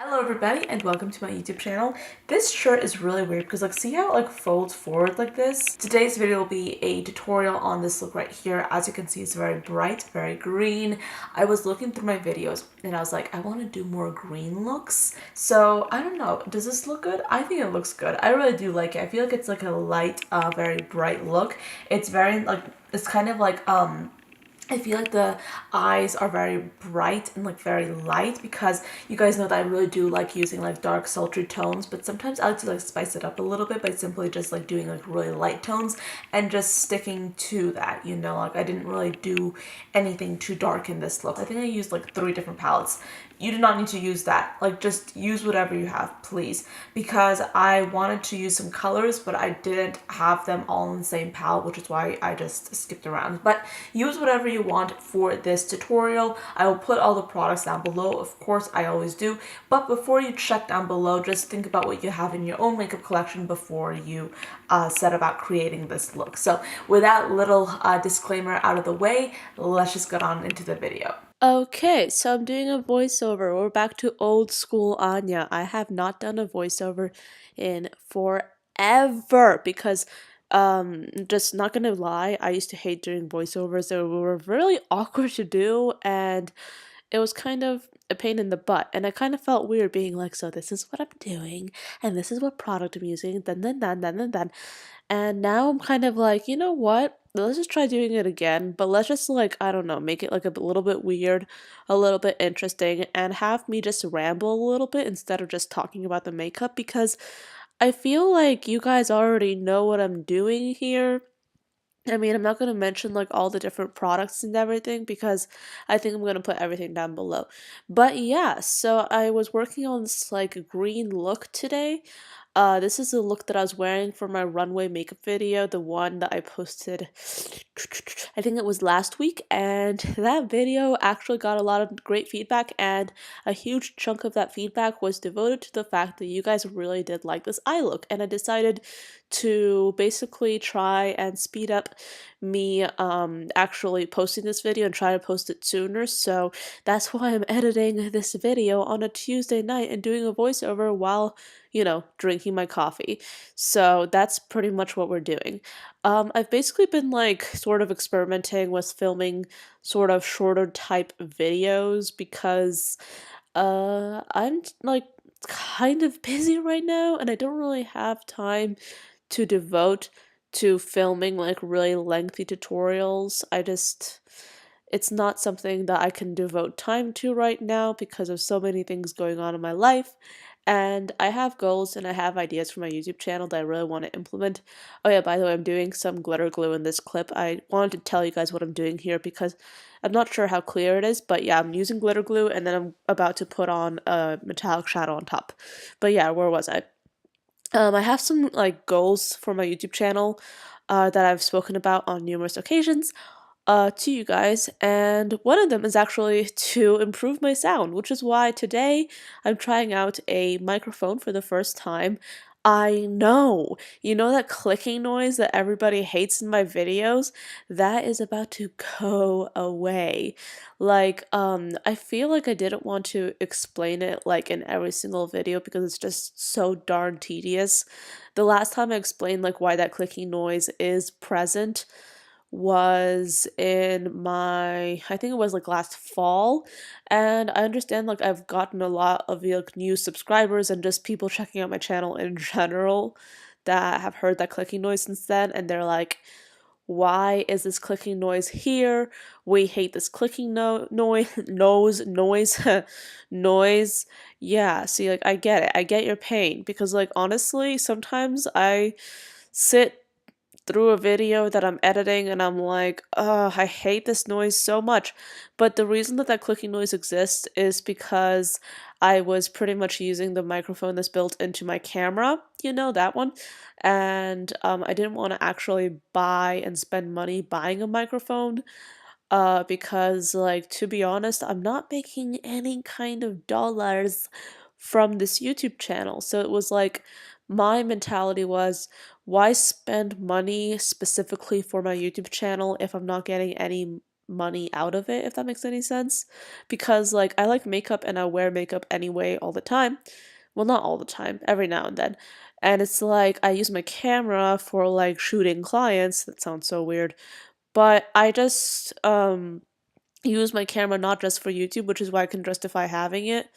Hello everybody and welcome to my YouTube channel. This shirt is really weird because see how it folds forward like this? Today's video will be a tutorial on this look right here. As you can see, it's very bright, very green. I was looking through my videos and I was like, I want to do more green looks. So I don't know, does this look good? I think it looks good. I really do like it. I feel like it's like a light, very bright look. It's very it's kind of like I feel like the eyes are very bright and very light because you guys know that I really do like using dark sultry tones, but sometimes I like to spice it up a little bit by simply just doing really light tones and just sticking to that, you know, I didn't really do anything too dark in this look. I think I used 3 different palettes. You do not need to use that. Just use whatever you have, please, because I wanted to use some colors, but I didn't have them all in the same palette, which is why I just skipped around. But use whatever you want for this tutorial. I will put all the products down below, of course, I always do. But before you check down below, just think about what you have in your own makeup collection before you set about creating this look. So with that little disclaimer out of the way, let's just get on into the video. Okay, so I'm doing a voiceover. We're back to old school Anya. I have not done a voiceover in forever because just not gonna lie, I used to hate doing voiceovers. They were really awkward to do and it was kind of a pain in the butt, and I kind of felt weird being like, so this is what I'm doing and this is what product I'm using, then. And now I'm kind of like, you know what? Let's just try doing it again, but let's just I don't know, make it a little bit weird, a little bit interesting, and have me just ramble a little bit instead of just talking about the makeup because I feel like you guys already know what I'm doing here. I mean, I'm not going to mention all the different products and everything because I think I'm going to put everything down below. But yeah, so I was working on this green look today. This is the look that I was wearing for my runway makeup video, the one that I posted, I think it was last week, and that video actually got a lot of great feedback, and a huge chunk of that feedback was devoted to the fact that you guys really did like this eye look, and I decided to basically try and speed up me actually posting this video and try to post it sooner. So that's why I'm editing this video on a Tuesday night and doing a voiceover while, you know, drinking my coffee. So that's pretty much what we're doing. I've basically been sort of experimenting with filming sort of shorter type videos because I'm kind of busy right now and I don't really have time to devote to filming really lengthy tutorials. It's not something that I can devote time to right now because of so many things going on in my life. And I have goals and I have ideas for my YouTube channel that I really want to implement. Oh yeah, by the way, I'm doing some glitter glue in this clip. I wanted to tell you guys what I'm doing here because I'm not sure how clear it is, but yeah, I'm using glitter glue and then I'm about to put on a metallic shadow on top. But yeah, where was I? I have some goals for my YouTube channel that I've spoken about on numerous occasions to you guys, and one of them is actually to improve my sound, which is why today I'm trying out a microphone for the first time. I know, you know that clicking noise that everybody hates in my videos? That is about to go away. I feel like I didn't want to explain it in every single video because it's just so darn tedious. The last time I explained why that clicking noise is present was in my, I think it was last fall, and I understand I've gotten a lot of new subscribers and just people checking out my channel in general that have heard that clicking noise since then, and they're like, why is this clicking noise here? We hate this clicking noise noise. Yeah, see, I get it. I get your pain because honestly, sometimes I sit through a video that I'm editing and I'm like, oh, I hate this noise so much. But the reason that that clicking noise exists is because I was pretty much using the microphone that's built into my camera, you know, that one. And I didn't want to actually buy and spend money buying a microphone because to be honest, I'm not making any kind of dollars from this YouTube channel. So it was my mentality was, why spend money specifically for my YouTube channel if I'm not getting any money out of it, if that makes any sense. Because like I like makeup and I wear makeup anyway all the time. Well, not all the time, every now and then. And it's like I use my camera for like shooting clients. That sounds so weird. But I just use my camera not just for YouTube, which is why I can justify having it,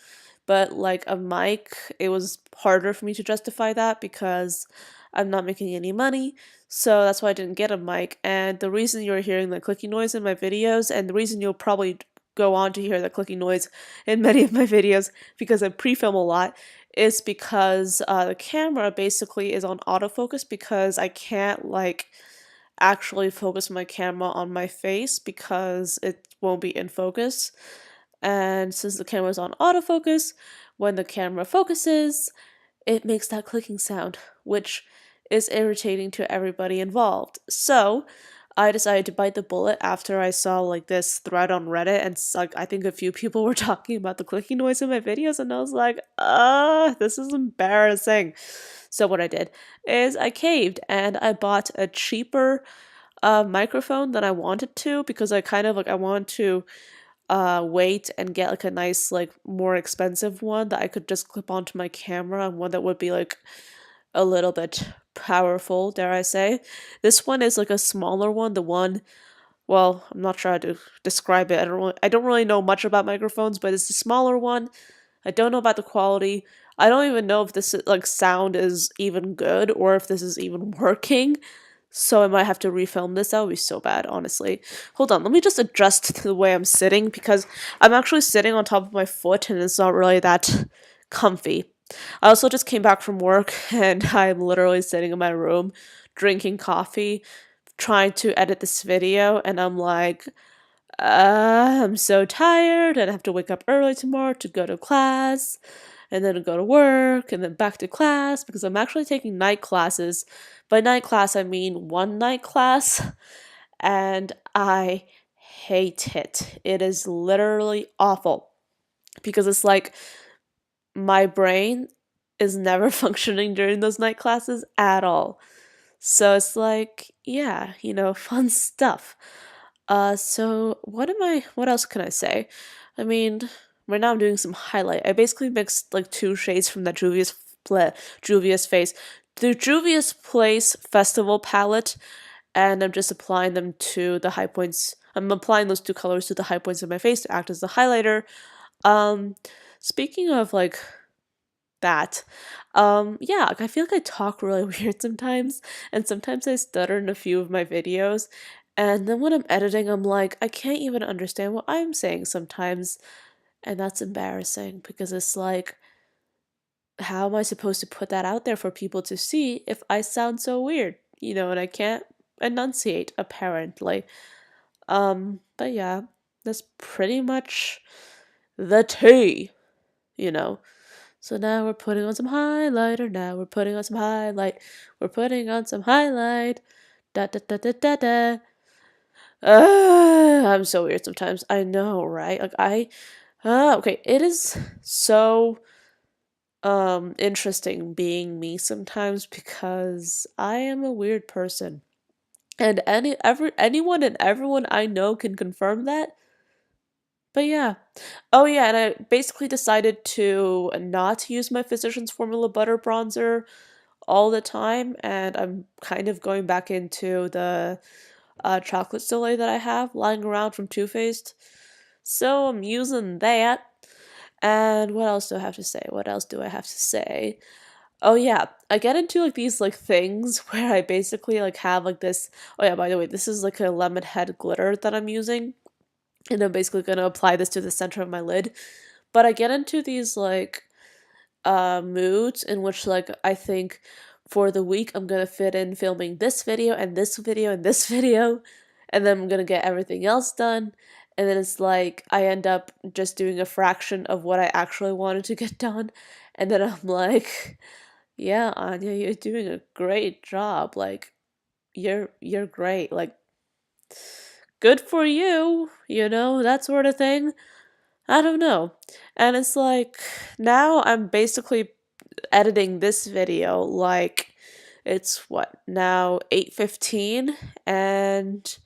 but like a mic, it was harder for me to justify that because I'm not making any money. So that's why I didn't get a mic. And the reason you're hearing the clicking noise in my videos, and the reason you'll probably go on to hear the clicking noise in many of my videos because I pre-film a lot, is because the camera basically is on autofocus because I can't like actually focus my camera on my face because it won't be in focus. And since the camera is on autofocus, when the camera focuses, it makes that clicking sound, which is irritating to everybody involved. So I decided to bite the bullet after I saw like this thread on Reddit, and like I think a few people were talking about the clicking noise in my videos, and I was like, this is embarrassing. So what I did is I caved and I bought a cheaper microphone than I wanted to because I kind of like I want to wait and get like a nice like more expensive one that I could just clip onto my camera, and one that would be like a little bit powerful, dare I say. This one is like a smaller one. The one, well, I'm not sure how to describe it. I don't really know much about microphones, but it's a smaller one. I don't know about the quality. I don't even know if this like sound is even good or if this is even working. So I might have to refilm this. That would be so bad, honestly. Hold on, let me just adjust the way I'm sitting because I'm actually sitting on top of my foot and it's not really that comfy. I also just came back from work and I'm literally sitting in my room drinking coffee, trying to edit this video, and I'm like, I'm so tired and I have to wake up early tomorrow to go to class and then go to work and then back to class because I'm actually taking night classes. By night class, I mean one night class, and I hate it. It is literally awful because it's like my brain is never functioning during those night classes at all. So it's like, yeah, fun stuff. So what else can I say? I mean, right now I'm doing some highlight. I basically mixed like two shades from the Juvia's Face. The Juvia's Place Festival palette, and I'm just applying them to the high points. I'm applying those two colors to the high points of my face to act as the highlighter. Um, Speaking of like that, yeah, like, I feel like I talk really weird sometimes, and sometimes I stutter in a few of my videos, and then when I'm editing, I'm like, I can't even understand what I'm saying sometimes, and that's embarrassing because it's like, how am I supposed to put that out there for people to see if I sound so weird, and I can't enunciate apparently. But yeah, that's pretty much the tea, you know. So now we're putting on some highlighter. Now we're putting on some highlight. We're putting on some highlight. Da da da da da da. I'm so weird sometimes. I know, right? Like okay. It is so interesting being me sometimes because I am a weird person, and anyone and everyone I know can confirm that. But yeah. Oh yeah, and I basically decided to not use my Physicians Formula Butter Bronzer all the time, and I'm kind of going back into the chocolate Soleil that I have lying around from Too Faced. So I'm using that. And what else do I have to say? What else do I have to say? Oh yeah, I get into like these like things where I basically like have like this. Oh yeah, by the way, this is like a Lemonhead glitter that I'm using, and I'm basically gonna apply this to the center of my lid. But I get into these like moods in which like I think for the week I'm gonna fit in filming this video and this video and this video, and then I'm gonna get everything else done, and then it's like I end up just doing a fraction of what I actually wanted to get done, and then I'm like, yeah, Anya, you're doing a great job, like you're great, like good for you, that sort of thing. I don't know. And it's like now I'm basically editing this video like it's what now 8:15, and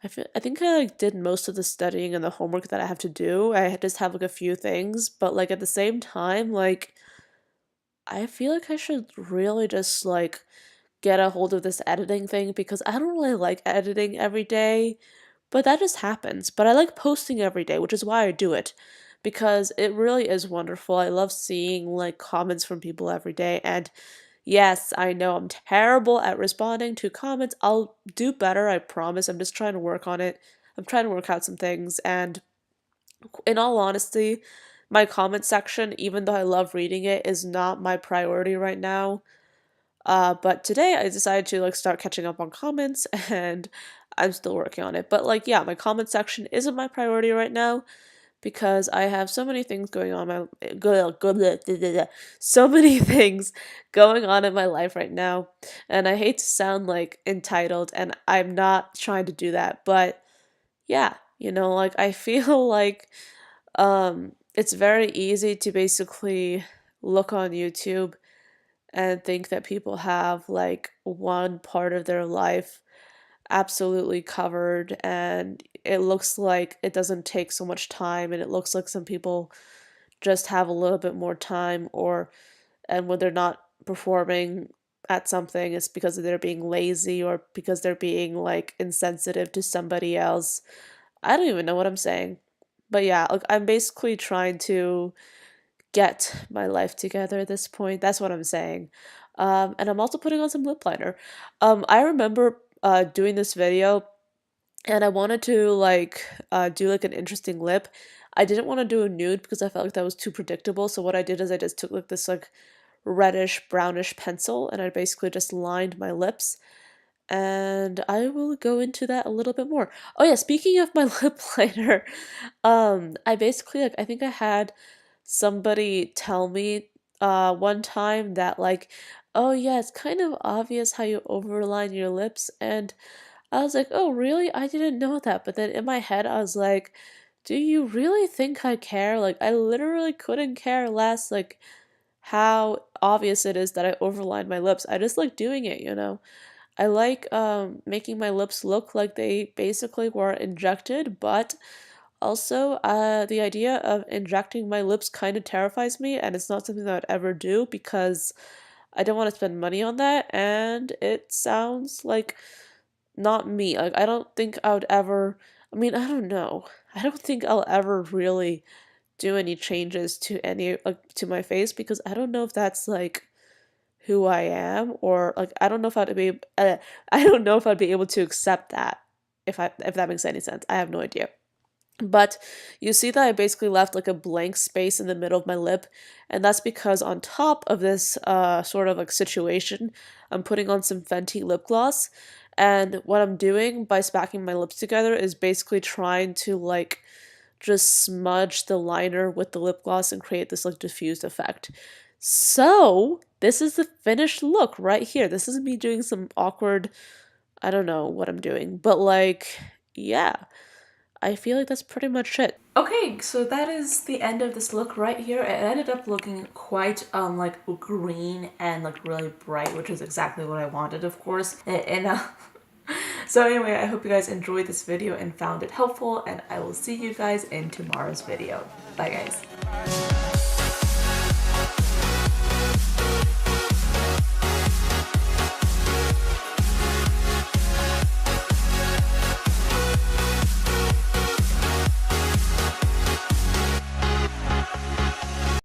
I think I like did most of the studying and the homework that I have to do. I just have like a few things, but like at the same time, like I feel like I should really just like get a hold of this editing thing because I don't really like editing every day, but that just happens. But I like posting every day, which is why I do it because it really is wonderful. I love seeing like comments from people every day. And yes, I know I'm terrible at responding to comments. I'll do better, I promise. I'm just trying to work on it. I'm trying to work out some things. And in all honesty, my comment section, even though I love reading it, is not my priority right now. But today I decided to like start catching up on comments and I'm still working on it. But like yeah, my comment section isn't my priority right now because I have so many things going on so many things going on in my life right now. And I hate to sound like entitled and I'm not trying to do that, but yeah, like I feel like it's very easy to basically look on YouTube and think that people have like one part of their life absolutely covered and it looks like it doesn't take so much time and it looks like some people just have a little bit more time and when they're not performing at something it's because they're being lazy or because they're being like insensitive to somebody else. I don't even know what I'm saying. But yeah, like I'm basically trying to get my life together at this point. That's what I'm saying. And I'm also putting on some lip liner. I remember doing this video and I wanted to like do like an interesting lip. I didn't want to do a nude because I felt like that was too predictable. So what I did is I just took like this like reddish brownish pencil and I basically just lined my lips and I will go into that a little bit more. Oh yeah, speaking of my lip liner, I basically like I think I had somebody tell me one time that like, oh yeah, it's kind of obvious how you overline your lips and I was like, oh really? I didn't know that. But then in my head I was like, do you really think I care? Like I literally couldn't care less like how obvious it is that I overlined my lips. I just like doing it. I like making my lips look like they basically were injected, but also the idea of injecting my lips kind of terrifies me, and it's not something that I'd ever do because I don't want to spend money on that, and it sounds like not me. Like I don't think I would ever. I mean, I don't know. I don't think I'll ever really do any changes to any like to my face because I don't know if that's like who I am or like I don't know if I'd be I don't know if I'd be able to accept that if that makes any sense. I have no idea. But you see that I basically left like a blank space in the middle of my lip, and that's because on top of this sort of like situation, I'm putting on some Fenty lip gloss, and what I'm doing by smacking my lips together is basically trying to like just smudge the liner with the lip gloss and create this like diffused effect. So this is the finished look right here. This is me doing some awkward, I don't know what I'm doing, but like, yeah. I feel like that's pretty much it. Okay, so that is the end of this look right here. It ended up looking quite like green and like really bright, which is exactly what I wanted, of course. So anyway, I hope you guys enjoyed this video and found it helpful, and I will see you guys in tomorrow's video. Bye guys.